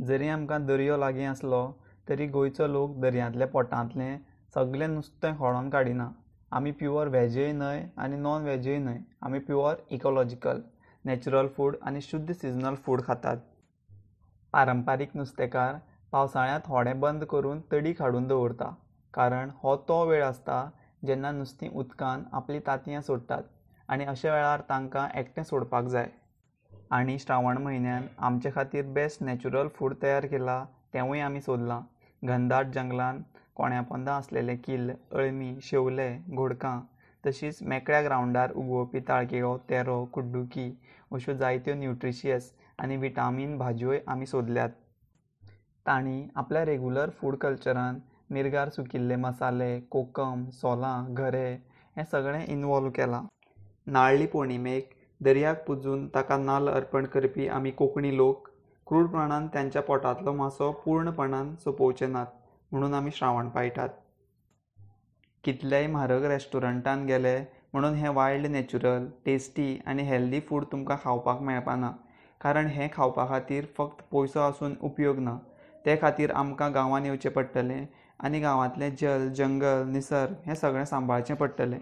जरी आमकां दर्यो लागीं आसलो तरी गोंयचो लोक दर्यांतल्या पोटांतलें सगळें नुस्तें खोळोन काडिना। आमी प्युअर वॅजय न्हय आनी नॉन वॅजय न्हय, आमी प्युअर इकॉलॉजिकल नॅचरल फूड आनी शुद्ध सिजनल फूड खातात। पारंपारीक नुस्तेकार पावसाळ्यांत होडे बंद करून तडी काडून दवरता, कारण हो तो वेळ आसता जेन्ना नुस्तीं उदकान आपलीं तांतयां सोडटात आनी अशा वेळार तांकां एकटें सोडपाक जाय। आनी श्रावण म्हयन्यान आमचे खातीर बेस्ट नॅचरल फूड तयार केलां तेंवूय आमी सोदलां। घनदाट जंगलांत कोण्या पोंदां आसलेले किल्ल, अळमी, शेवले, घोडकां, तशींच मेकळ्या ग्रावंडार उगोवपी ताळकिळो, तेरो, कुड्डुकी अश्यो जायत्यो न्युट्रिशियस आनी विटामीन भाजयोय आमी सोदल्यात। तांणी आपल्या रेगुलर फूड कल्चरान मिरगार सुकिल्ले मसाले, कोकम, सोलां, घरे हें सगळें इनवॉल्व केलां। नारळी पौर्णिमेक दर्याक पुजून ताका नाल्ल अर्पण करपी आमी कोंकणी लोक क्रूरपणान तांच्या पोटांतलो मासो पूर्णपणान सोंपोवचे नात म्हणून आमी श्रावण पाळटात। कितल्याय म्हारग रेस्टॉरंटांत गेले म्हणून हें वायल्ड नॅचरल, टेस्टी आनी हेल्दी फूड तुमकां खावपाक मेळपाना, कारण हें खावपा खातीर फक्त पयसो आसून उपयोग ना। ते खातीर आमकां गांवांत येवचें पडटलें आनी गांवांतलें जल, जंगल, निसर्ग हें सगळें सांबाळचें पडटलें।